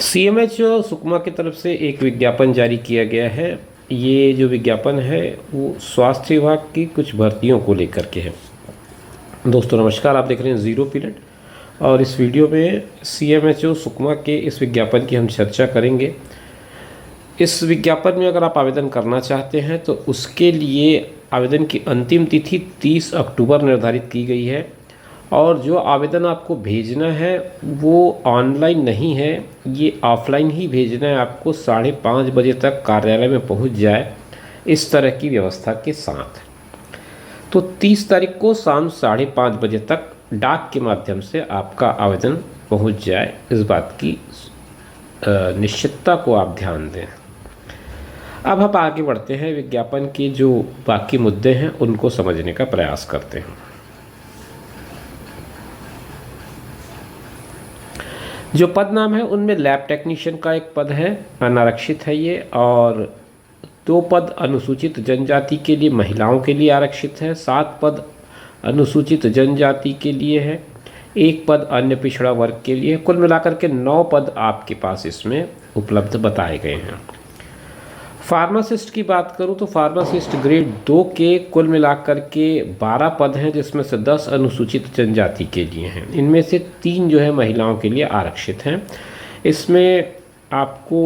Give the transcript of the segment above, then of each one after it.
CMHO Sukma की तरफ से एक विज्ञापन जारी किया गया है। ये जो विज्ञापन है वो स्वास्थ्य विभाग की कुछ भर्तियों को लेकर के है। दोस्तों नमस्कार, आप देख रहे हैं ज़ीरो पीरियड और इस वीडियो में सीएमएचओ सुकमा के इस विज्ञापन की हम चर्चा करेंगे। इस विज्ञापन में अगर आप आवेदन करना चाहते हैं तो उसके लिए आवेदन की अंतिम तिथि 30 अक्टूबर निर्धारित की गई है और जो आवेदन आपको भेजना है वो ऑनलाइन नहीं है, ये ऑफलाइन ही भेजना है। आपको 5:30 बजे तक कार्यालय में पहुंच जाए इस तरह की व्यवस्था के साथ। तो 30 तारीख को शाम 5:30 बजे तक डाक के माध्यम से आपका आवेदन पहुंच जाए, इस बात की निश्चितता को आप ध्यान दें। अब हम आगे बढ़ते हैं, विज्ञापन के जो बाकी मुद्दे हैं उनको समझने का प्रयास करते हैं। जो पद नाम है उनमें लैब टेक्नीशियन का एक पद है, अनारक्षित है ये, और 2 पद अनुसूचित जनजाति के लिए महिलाओं के लिए आरक्षित है, 7 पद अनुसूचित जनजाति के लिए है, 1 पद अन्य पिछड़ा वर्ग के लिए। कुल मिलाकर के 9 पद आपके पास इसमें उपलब्ध बताए गए हैं। फार्मासिस्ट की बात करूं तो फार्मासिस्ट ग्रेड 2 के कुल मिलाकर के 12 पद हैं, जिसमें से 10 अनुसूचित जनजाति के लिए हैं। इनमें से 3 जो है महिलाओं के लिए आरक्षित हैं। इसमें आपको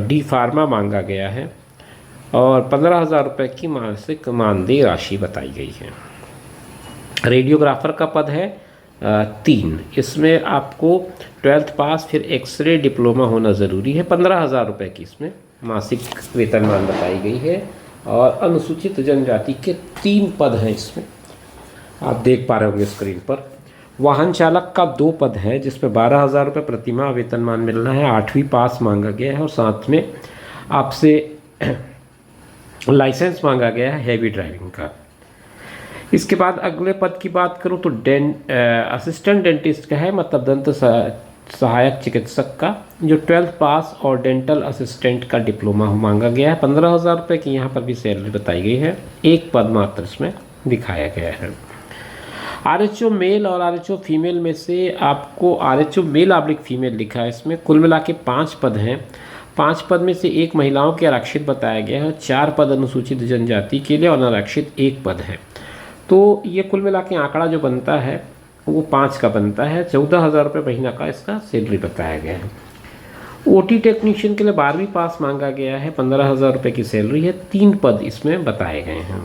डी फार्मा मांगा गया है और 15,000 रुपये की मासिक मानदेय राशि बताई गई है। रेडियोग्राफर का पद है 3, इसमें आपको 12th पास फिर एक्सरे डिप्लोमा होना ज़रूरी है। 15,000 रुपये की इसमें मासिक वेतनमान बताई गई है और अनुसूचित जनजाति के 3 पद हैं इसमें, आप देख पा रहे होंगे स्क्रीन पर। वाहन चालक का 2 पद है जिसमें 12,000 रुपये प्रतिमाह वेतनमान मिलना है, 8वीं पास मांगा गया है और साथ में आपसे लाइसेंस मांगा गया है हैवी ड्राइविंग का। इसके बाद अगले पद की बात करूं तो असिस्टेंट डेंटिस्ट का है, मतलब दंत सहायक चिकित्सक का, जो 12th पास और डेंटल असिस्टेंट का डिप्लोमा मांगा गया है। 15,000 रुपये की यहाँ पर भी सैलरी बताई गई है, 1 पद मात्र इसमें दिखाया गया है। आरएचओ मेल और आरएचओ फीमेल में से आपको आरएचओ मेल ऑब्लिक फीमेल लिखा है इसमें। कुल मिला के 5 पद हैं, 5 पद में से 1 महिलाओं के आरक्षित बताया गया है, 4 पद अनुसूचित जनजाति के लिए और अनारक्षित 1 पद है। तो ये कुल मिला के आंकड़ा जो बनता है वो 5 का बनता है। 14,000 रुपये महीना का इसका सैलरी बताया गया है। ओटी टेक्नीशियन के लिए 12वीं पास मांगा गया है, 15,000 रुपये की सैलरी है, 3 पद इसमें बताए गए हैं।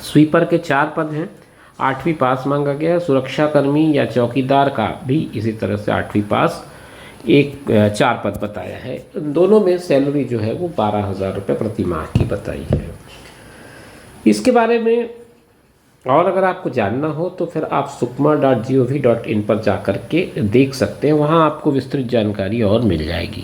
स्वीपर के 4 पद हैं, 8वीं पास मांगा गया है। सुरक्षाकर्मी या चौकीदार का भी इसी तरह से 8वीं पास 4 पद बताया है। दोनों में सैलरी जो है वो 12,000 रुपये प्रति माह की बताई है। इसके बारे में और अगर आपको जानना हो तो फिर आप sukma.gov.in पर जाकर के देख सकते हैं, वहाँ आपको विस्तृत जानकारी और मिल जाएगी।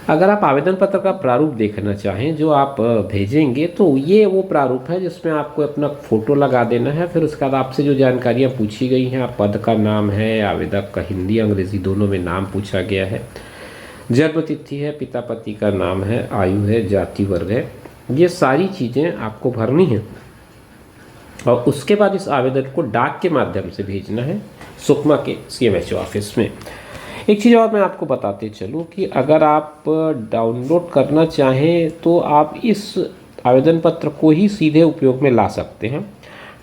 अगर आप आवेदन पत्र का प्रारूप देखना चाहें जो आप भेजेंगे तो ये वो प्रारूप है जिसमें आपको अपना फ़ोटो लगा देना है। फिर उसके बाद आपसे जो जानकारियाँ पूछी गई हैं, पद का नाम है, आवेदक का हिंदी अंग्रेज़ी दोनों में नाम पूछा गया है, जन्म तिथि है, पिता पति का नाम है, आयु है, जाति वर्ग है, ये सारी चीज़ें आपको भरनी है और उसके बाद इस आवेदन को डाक के माध्यम से भेजना है सुकमा के सीएमएचओ ऑफिस में। एक चीज़ और मैं आपको बताते चलूँ कि अगर आप डाउनलोड करना चाहें तो आप इस आवेदन पत्र को ही सीधे उपयोग में ला सकते हैं।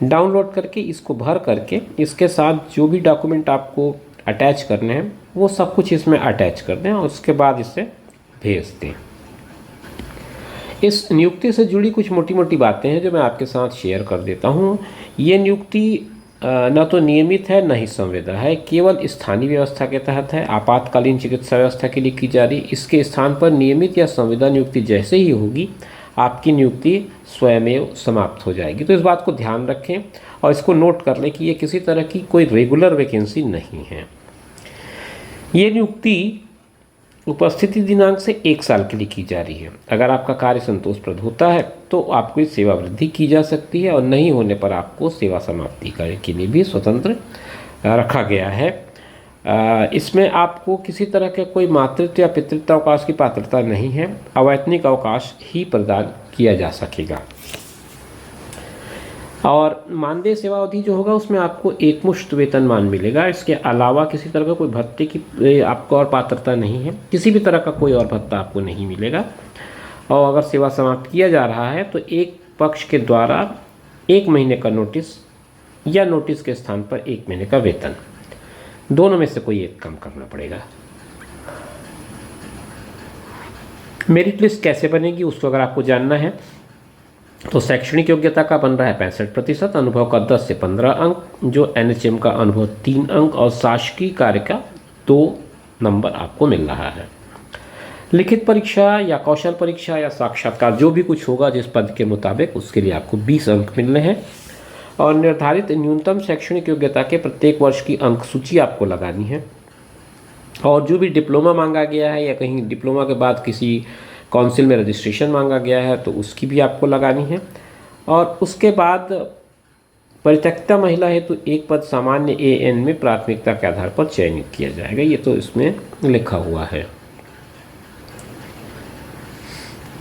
डाउनलोड करके इसको भर करके इसके साथ जो भी डॉक्यूमेंट आपको अटैच करने हैं वो सब कुछ इसमें अटैच कर दें और उसके बाद इसे भेज दें। इस नियुक्ति से जुड़ी कुछ मोटी मोटी बातें हैं जो मैं आपके साथ शेयर कर देता हूँ। ये नियुक्ति न तो नियमित है न ही संविदा है, केवल स्थानीय व्यवस्था के तहत है, आपातकालीन चिकित्सा व्यवस्था के लिए की जा रही। इसके स्थान पर नियमित या संविदा नियुक्ति जैसे ही होगी आपकी नियुक्ति स्वयमेव समाप्त हो जाएगी। तो इस बात को ध्यान रखें और इसको नोट कर लें कि ये किसी तरह की कोई रेगुलर वैकेंसी नहीं है। ये नियुक्ति उपस्थिति दिनांक से 1 साल के लिए की जा रही है। अगर आपका कार्य संतोषप्रद होता है तो आपको सेवा वृद्धि की जा सकती है और नहीं होने पर आपको सेवा समाप्ति के लिए भी स्वतंत्र रखा गया है। इसमें आपको किसी तरह के कोई मातृत्व या पितृत्व अवकाश की पात्रता नहीं है, अवैतनिक अवकाश ही प्रदान किया जा सकेगा। और मानदेय सेवा अवधि जो होगा उसमें आपको एकमुश्त वेतनमान मिलेगा। इसके अलावा किसी तरह का कोई भत्ते की आपको और पात्रता नहीं है, किसी भी तरह का कोई और भत्ता आपको नहीं मिलेगा। और अगर सेवा समाप्त किया जा रहा है तो एक पक्ष के द्वारा 1 महीने का नोटिस या नोटिस के स्थान पर 1 महीने का वेतन, दोनों में से कोई एक काम करना पड़ेगा। मेरिट लिस्ट कैसे बनेगी उसको अगर आपको जानना है तो शैक्षणिक योग्यता का बन रहा है 65%, अनुभव का 10 से 15 अंक, जो एनएचएम का अनुभव 3 अंक और शासकीय कार्य का 2 नंबर आपको मिल रहा है। लिखित परीक्षा या कौशल परीक्षा या साक्षात्कार जो भी कुछ होगा जिस पद के मुताबिक, उसके लिए आपको 20 अंक मिलने हैं। और निर्धारित न्यूनतम शैक्षणिक योग्यता के प्रत्येक वर्ष की अंक सूची आपको लगानी है। और जो भी डिप्लोमा मांगा गया है या कहीं डिप्लोमा के बाद किसी काउंसिल में रजिस्ट्रेशन मांगा गया है तो उसकी भी आपको लगानी है। और उसके बाद परित्यक्ता महिला हेतु तो एक पद सामान्य एएन में प्राथमिकता के आधार पर चयनित किया जाएगा, ये तो इसमें लिखा हुआ है।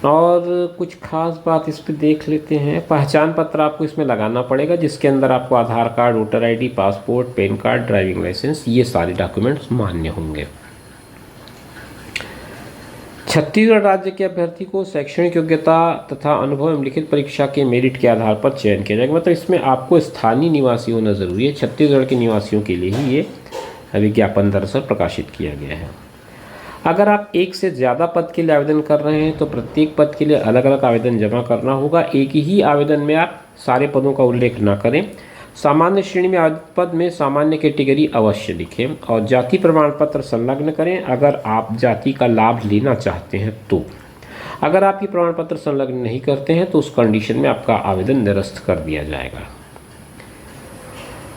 और कुछ खास बात इस पर देख लेते हैं। पहचान पत्र आपको इसमें लगाना पड़ेगा, जिसके अंदर आपको Aadhaar card, voter ID, passport, PAN card, driving licence, ये सारे डॉक्यूमेंट्स मान्य होंगे। छत्तीसगढ़ राज्य के अभ्यर्थी को शैक्षणिक योग्यता तथा अनुभव एवं लिखित परीक्षा के मेरिट के आधार पर चयन किया जाएगा। मतलब इसमें आपको स्थानीय निवासी होना जरूरी है। छत्तीसगढ़ के निवासियों के लिए ही ये विज्ञापन दरअसल प्रकाशित किया गया है। अगर आप एक से ज़्यादा पद के लिए आवेदन कर रहे हैं तो प्रत्येक पद के लिए अलग अलग आवेदन जमा करना होगा। एक ही आवेदन में आप सारे पदों का उल्लेख न करें। सामान्य श्रेणी में आवेदित पद में सामान्य कैटेगरी अवश्य लिखें और जाति प्रमाण पत्र संलग्न करें अगर आप जाति का लाभ लेना चाहते हैं तो। अगर आप ये प्रमाण पत्र संलग्न नहीं करते हैं तो उस कंडीशन में आपका आवेदन निरस्त कर दिया जाएगा।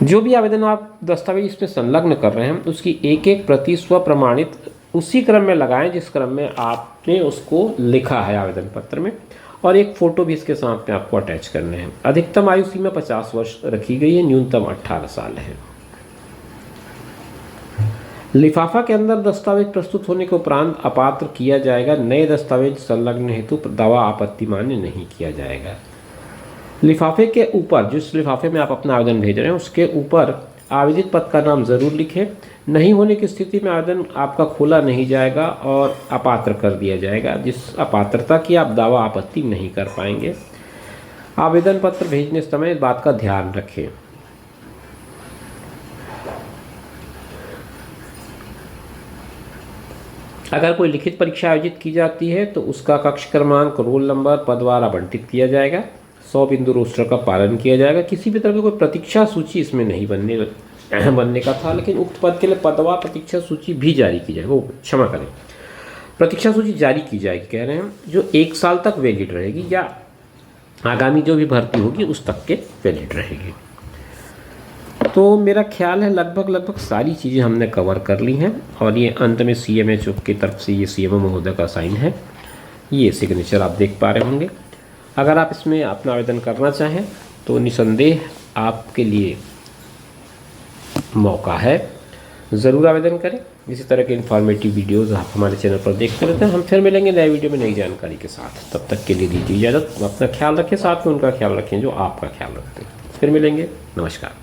जो भी आवेदन आप दस्तावेज इसमें संलग्न कर रहे हैं उसकी एक एक प्रति स्व प्रमाणित उसी क्रम में लगाएं जिस क्रम में आपने उसको लिखा है आवेदन पत्र में, और एक फ़ोटो भी इसके साथ में आपको अटैच करने हैं। अधिकतम आयु सीमा 50 वर्ष रखी गई है, न्यूनतम 18 साल है। लिफाफा के अंदर दस्तावेज प्रस्तुत होने के उपरांत अपात्र किया जाएगा। नए दस्तावेज संलग्न हेतु दावा आपत्ति मान्य नहीं किया जाएगा। लिफाफे के ऊपर, जिस लिफाफे में आप अपना आवेदन भेज रहे हैं उसके ऊपर आवेदित पद का नाम जरूर लिखें। नहीं होने की स्थिति में आवेदन आपका खोला नहीं जाएगा और अपात्र कर दिया जाएगा, जिस अपात्रता की आप दावा आपत्ति नहीं कर पाएंगे। आवेदन पत्र भेजने समय इस बात का ध्यान रखें। अगर कोई लिखित परीक्षा आयोजित की जाती है तो उसका कक्ष क्रमांक, रोल नंबर, पदवार आवंटित किया जाएगा। 100 बिंदु रोस्टर का पालन किया जाएगा। किसी भी तरह की कोई प्रतीक्षा सूची इसमें नहीं बनने का था, लेकिन उक्त पद के लिए पदवा प्रतीक्षा सूची भी जारी की जाएगी। वो क्षमा करें, प्रतीक्षा सूची जारी की जाएगी कह रहे हैं, जो 1 साल तक वैलिड रहेगी या आगामी जो भी भर्ती होगी उस तक के वैलिड रहेगी। तो मेरा ख्याल है लगभग सारी चीज़ें हमने कवर कर ली हैं। और ये अंत में CMHO की तरफ से ये CMO महोदय का साइन है, ये सिग्नेचर आप देख पा रहे होंगे। अगर आप इसमें अपना आवेदन करना चाहें तो निसंदेह आपके लिए मौका है, ज़रूर आवेदन करें। इसी तरह के इन्फॉर्मेटिव वीडियोज़ आप हमारे चैनल पर देखते रहते हैं। हम फिर मिलेंगे नए वीडियो में नई जानकारी के साथ। तब तक के लिए दीजिए इजाज़त। अपना ख्याल रखें, साथ में उनका ख्याल रखें जो आपका ख्याल रखते हैं। फिर मिलेंगे, नमस्कार।